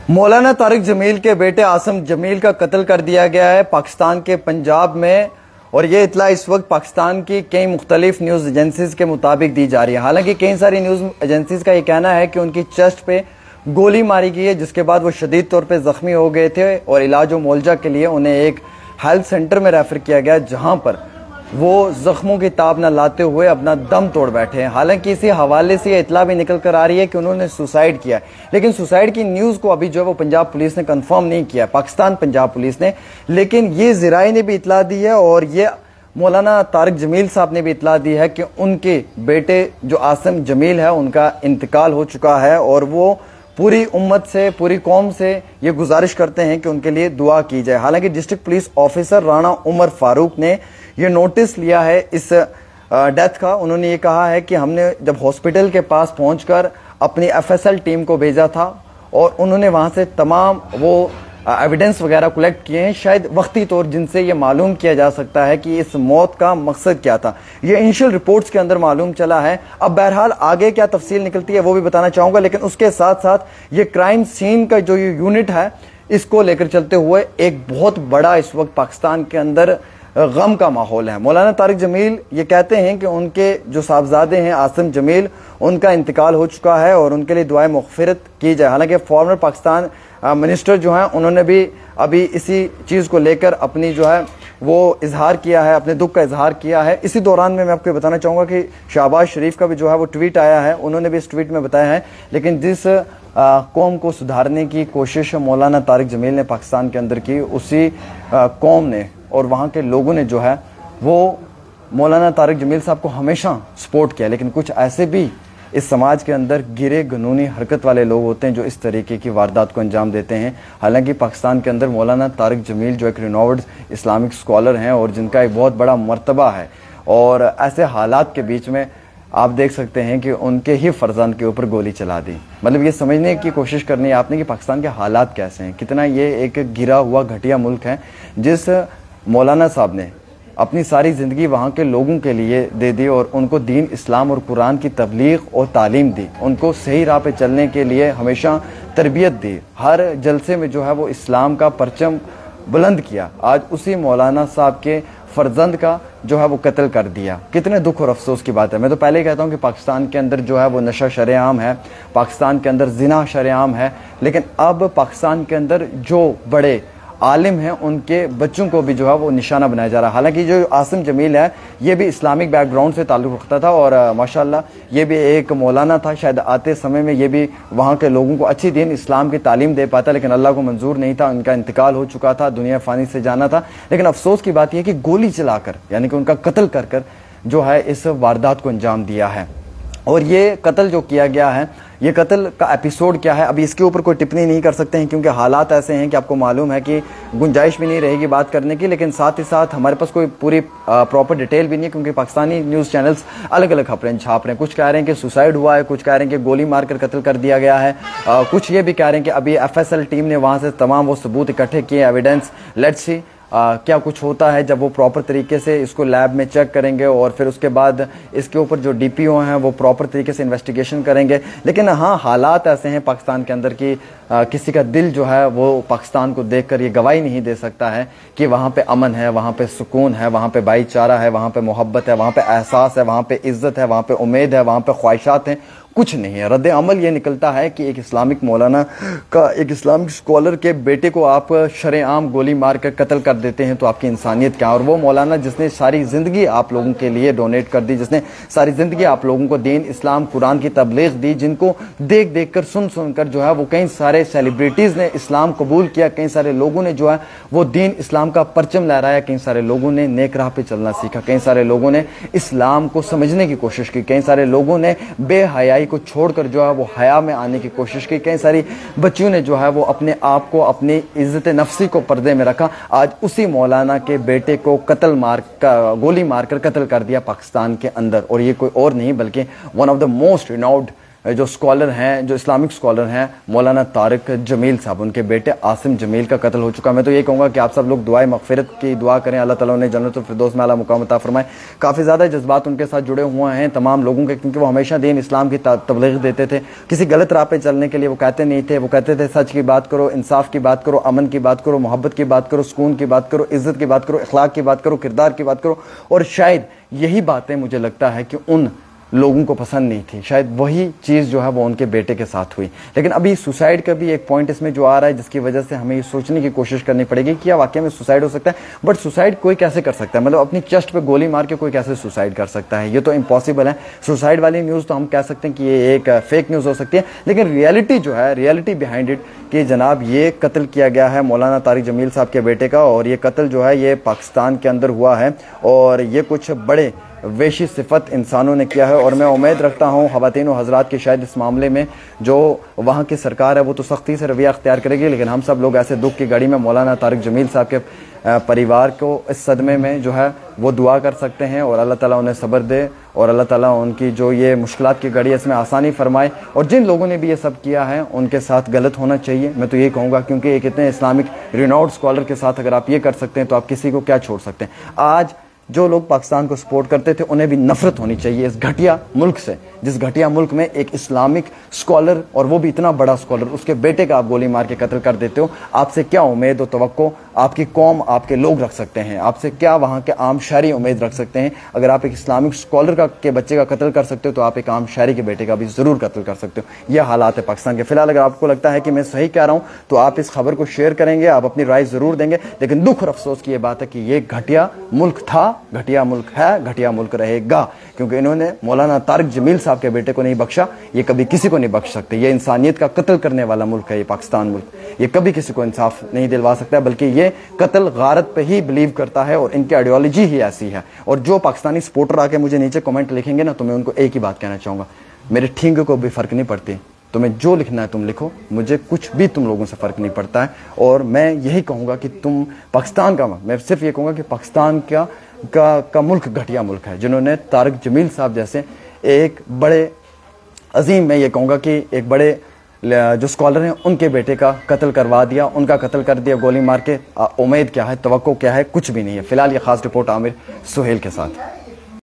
मौलाना तारिक जमील के बेटे आसिम जमील का कत्ल कर दिया गया है पाकिस्तान के पंजाब में। और ये इतला इस वक्त पाकिस्तान की कई मुख्तलिफ न्यूज़ एजेंसीज के मुताबिक दी जा रही है। हालांकि कई सारी न्यूज़ एजेंसीज का ये कहना है कि उनकी चेस्ट पे गोली मारी गई है, जिसके बाद वो शदीद तौर पे जख्मी हो गए थे और इलाज व मुआवजा के लिए उन्हें एक हेल्थ सेंटर में रेफर किया गया, जहां पर वो जख्मों की ताब न लाते हुए अपना दम तोड़ बैठे हैं। हालांकि इसी हवाले से इतला भी निकल कर आ रही है कि उन्होंने सुसाइड किया है, लेकिन सुसाइड की न्यूज़ को अभी जो है वो पंजाब पुलिस ने कंफर्म नहीं किया, पाकिस्तान पंजाब पुलिस ने। लेकिन ये ज़राए ने भी इतला दी है और ये मौलाना तारिक जमील साहब ने भी इतला दी है कि उनके बेटे जो आसिम जमील है उनका इंतकाल हो चुका है और वो पूरी उम्मत से, पूरी कौम से ये गुजारिश करते हैं कि उनके लिए दुआ की जाए। हालांकि district police officer Rana Umar Farooq ने ये नोटिस लिया है इस डेथ का। उन्होंने ये कहा है कि हमने जब हॉस्पिटल के पास पहुंचकर अपनी एफएसएल टीम को भेजा था और उन्होंने वहां से तमाम वो एविडेंस वगैरह कलेक्ट किए हैं, शायद वक्ती तौर जिनसे ये मालूम किया जा सकता है कि इस मौत का मकसद क्या था। ये इनिशियल रिपोर्ट्स के अंदर मालूम चला है। अब बहरहाल आगे क्या तफसील निकलती है वो भी बताना चाहूंगा, लेकिन उसके साथ साथ ये क्राइम सीन का जो ये यूनिट है इसको लेकर चलते हुए एक बहुत बड़ा इस वक्त पाकिस्तान के अंदर गम का माहौल है। मौलाना तारिक जमील ये कहते हैं कि उनके जो साहबजादे हैं आसिम जमील, उनका इंतकाल हो चुका है और उनके लिए दुआए मग़फ़िरत की जाए। हालांकि फॉर्मर पाकिस्तान मिनिस्टर जो हैं उन्होंने भी अभी इसी चीज़ को लेकर अपनी जो है वो इजहार किया है, अपने दुख का इजहार किया है। इसी दौरान में मैं आपको बताना चाहूँगा कि शहबाज शरीफ का भी जो है वो ट्वीट आया है, उन्होंने भी इस ट्वीट में बताया है। लेकिन जिस कौम को सुधारने की कोशिश मौलाना तारिक जमील ने पाकिस्तान के अंदर की, उसी कौम ने और वहाँ के लोगों ने जो है वो मौलाना तारिक जमील साहब को हमेशा सपोर्ट किया। लेकिन कुछ ऐसे भी इस समाज के अंदर गिरे गनूनी हरकत वाले लोग होते हैं जो इस तरीके की वारदात को अंजाम देते हैं। हालांकि पाकिस्तान के अंदर मौलाना तारिक जमील जो एक रिनोवर्ड इस्लामिक स्कॉलर हैं और जिनका एक बहुत बड़ा मर्तबा है, और ऐसे हालात के बीच में आप देख सकते हैं कि उनके ही फर्जंद के ऊपर गोली चला दी। मतलब ये समझने की कोशिश करनी है आपने कि पाकिस्तान के हालात कैसे हैं, कितना ये एक गिरा हुआ घटिया मुल्क है। जिस मौलाना साहब ने अपनी सारी ज़िंदगी वहाँ के लोगों के लिए दे दी और उनको दीन इस्लाम और कुरान की तबलीग और तालीम दी, उनको सही राह पे चलने के लिए हमेशा तरबियत दी, हर जलसे में जो है वो इस्लाम का परचम बुलंद किया, आज उसी मौलाना साहब के फर्जंद का जो है वो कत्ल कर दिया। कितने दुख और अफसोस की बात है। मैं तो पहले ही कहता हूँ कि पाकिस्तान के अंदर जो है वो नशा शरेआम है, पाकिस्तान के अंदर जिना शरेआम है, लेकिन अब पाकिस्तान के अंदर जो बड़े आलिम हैं उनके बच्चों को भी जो है वो निशाना बनाया जा रहा है। हालांकि जो आसिम जमील है ये भी इस्लामिक बैकग्राउंड से ताल्लुक़ रखता था और माशाल्लाह ये भी एक मौलाना था। शायद आते समय में ये भी वहाँ के लोगों को अच्छी दीन इस्लाम की तालीम दे पाता, लेकिन अल्लाह को मंजूर नहीं था, उनका इंतकाल हो चुका था, दुनिया फ़ानी से जाना था। लेकिन अफसोस की बात यह कि गोली चलाकर यानी कि उनका कत्ल कर कर जो है इस वारदात को अंजाम दिया है। और ये कत्ल जो किया गया है, ये कत्ल का एपिसोड क्या है अभी इसके ऊपर कोई टिप्पणी नहीं कर सकते हैं, क्योंकि हालात ऐसे हैं कि आपको मालूम है कि गुंजाइश भी नहीं रहेगी बात करने की। लेकिन साथ ही साथ हमारे पास कोई पूरी प्रॉपर डिटेल भी नहीं है, क्योंकि पाकिस्तानी न्यूज़ चैनल्स अलग अलग खबरें छाप रहे हैं। कुछ कह रहे हैं कि सुसाइड हुआ है, कुछ कह रहे हैं कि गोली मारकर कत्ल कर दिया गया है, कुछ ये भी कह रहे हैं कि अभी एफएसएल टीम ने वहाँ से तमाम वो सबूत इकट्ठे किए, एविडेंस। लेट्स सी क्या कुछ होता है जब वो प्रॉपर तरीके से इसको लैब में चेक करेंगे और फिर उसके बाद इसके ऊपर जो डीपीओ हैं वो प्रॉपर तरीके से इन्वेस्टिगेशन करेंगे। लेकिन हाँ, हालात ऐसे हैं पाकिस्तान के अंदर कि किसी का दिल जो है वो पाकिस्तान को देखकर ये गवाही नहीं दे सकता है कि वहाँ पे अमन है, वहाँ पे सुकून है, वहाँ पे भाईचारा है, वहाँ पे मोहब्बत है, वहाँ पे एहसास है, वहाँ पे इज्जत है, वहाँ पे उम्मीद है, वहाँ पे ख्वाहिशात हैं। कुछ नहीं है। रद्द अमल ये निकलता है कि एक इस्लामिक मौलाना का, एक इस्लामिक स्कॉलर के बेटे को आप शरेआम गोली मार कर कत्ल कर देते हैं तो आपकी इंसानियत क्या। और वो मौलाना जिसने सारी ज़िंदगी आप लोगों के लिए डोनेट कर दी, जिसने सारी ज़िंदगी आप लोगों को दीन इस्लाम कुरान की तबलीग दी, जिनको देख देख कर सुन सुन कर जो है वो कई सारे सेलिब्रिटीज़ ने इस्लाम कबूल किया, कई सारे लोगों ने जो है वो दीन इस्लाम का परचम लहराया, कई सारे लोगों ने नेक राह पे चलना सीखा, कई सारे लोगों ने इस्लाम को समझने की कोशिश की, कई सारे लोगों ने बेहयाई को छोड़कर जो है वो हया में आने की कोशिश की, कई सारी बच्चियों ने जो है वो अपने आप को, अपनी इज्जत नफ्सी को पर्दे में रखा। आज उसी मौलाना के बेटे को गोली मारकर कत्ल कर दिया पाकिस्तान के अंदर, और ये कोई और नहीं बल्कि one of the most renowned जो स्कॉलर हैं, जो इस्लामिक स्कॉलर हैं, मौलाना तारिक जमील साहब, उनके बेटे आसिम जमील का कत्ल हो चुका। मैं तो ये कहूँगा कि आप सब लोग दुआए मगफिरत की दुआ करें, अल्लाह ताला उन्हें जन्नतुल फिरदौस में आला मुकाम अता फरमाए। काफ़ी ज़्यादा जज्बात उनके साथ जुड़े हुए हैं तमाम लोगों के, क्योंकि वो हमेशा दीन इस्लाम की तबलीग देते थे। किसी गलत राह पे चलने के लिए वो कहते नहीं थे। वो कहते थे सच की बात करो, इंसाफ की बात करो, अमन की बात करो, मोहब्बत की बात करो, सुकून की बात करो, इज्जत की बात करो, इखलाक की बात करो, किरदार की बात करो। और शायद यही बातें मुझे लगता है कि उन लोगों को पसंद नहीं थी, शायद वही चीज़ जो है वो उनके बेटे के साथ हुई। लेकिन अभी सुसाइड का भी एक पॉइंट इसमें जो आ रहा है, जिसकी वजह से हमें ये सोचने की कोशिश करनी पड़ेगी कि क्या वाकई में सुसाइड हो सकता है। बट सुसाइड कोई कैसे कर सकता है, मतलब अपनी चेस्ट पे गोली मार के कोई कैसे सुसाइड कर सकता है, ये तो इम्पॉसिबल है। सुसाइड वाली न्यूज़ तो हम कह सकते हैं कि ये एक फेक न्यूज़ हो सकती है, लेकिन रियलिटी जो है, रियलिटी बिहाइंड इट कि जनाब ये कत्ल किया गया है मौलाना तारिक जमील साहब के बेटे का, और ये कत्ल जो है ये पाकिस्तान के अंदर हुआ है, और ये कुछ बड़े वेशी सिफत इंसानों ने किया है। और मैं उम्मीद रखता हूँ ख़वातीन व हज़रात कि शायद इस मामले में जो वहाँ की सरकार है वो तो सख्ती से रवैया अख्तियार करेगी, लेकिन हम सब लोग ऐसे दुख की घड़ी में मौलाना तारिक जमील साहब के परिवार को इस सदमे में जो है वो दुआ कर सकते हैं, और अल्लाह ताला उन्हें सब्र दे, और अल्लाह ताला उनकी जो ये मुश्किलात की घड़ी है इसमें आसानी फरमाए। और जिन लोगों ने भी ये सब किया है उनके साथ गलत होना चाहिए, मैं तो ये कहूँगा, क्योंकि एक इतने इस्लामिक रिनाउंड स्कॉलर के साथ अगर आप ये कर सकते हैं तो आप किसी को क्या छोड़ सकते हैं। आज जो लोग पाकिस्तान को सपोर्ट करते थे उन्हें भी नफरत होनी चाहिए इस घटिया मुल्क से, जिस घटिया मुल्क में एक इस्लामिक स्कॉलर, और वो भी इतना बड़ा स्कॉलर, उसके बेटे का आप गोली मार के कत्ल कर देते हो। आपसे क्या उम्मीद और तवक्को आपकी कौम, आपके लोग रख सकते हैं? आपसे क्या वहाँ के आम शहरी उम्मीद रख सकते हैं? अगर आप एक इस्लामिक स्कॉलर के बच्चे का कत्ल कर सकते हो तो आप एक आम शहरी के बेटे का भी ज़रूर कत्ल कर सकते हो। यह हालात है पाकिस्तान के। फिलहाल अगर आपको लगता है कि मैं सही कह रहा हूँ तो आप इस खबर को शेयर करेंगे, आप अपनी राय ज़रूर देंगे। लेकिन दुख और अफसोस की यह बात है कि ये घटिया मुल्क था, घटिया मुल्क है, घटिया मुल्क रहेगा, क्योंकि इन्होंने मौलाना तारिक जमील साहब के बेटे को नहीं बख्शा। ये कभी किसी को नहीं बख्श सकते। ये इंसानियत का कत्ल करने वाला मुल्क है ये पाकिस्तान मुल्क। ये कभी किसी को इंसाफ नहीं दिलवा सकता, बल्कि ये कत्ल गारत पे ही बिलीव करता है, और इनकी आइडियोलॉजी ही ऐसी है। और जो पाकिस्तानी सपोर्टर आके मुझे नीचे कमेंट लिखेंगे ना, तो मैं उनको एक ही बात कहना चाहूँगा, मेरे ठीक को भी फ़र्क नहीं पड़ती, तुम्हें जो लिखना है तुम लिखो, मुझे कुछ भी तुम लोगों से फ़र्क नहीं पड़ता है। और मैं यही कहूँगा कि तुम पाकिस्तान का, मैं सिर्फ ये कहूँगा कि पाकिस्तान का मुल्क घटिया मुल्क है, जिन्होंने तारिक जमील साहब जैसे एक बड़े अजीम, मैं ये कहूँगा कि एक बड़े जो स्कॉलर हैं उनके बेटे का कत्ल करवा दिया, उनका कत्ल कर दिया गोली मार के। उम्मीद क्या है, तवक्को क्या है? कुछ भी नहीं है। फिलहाल ये खास रिपोर्ट आमिर सुहेल के साथ।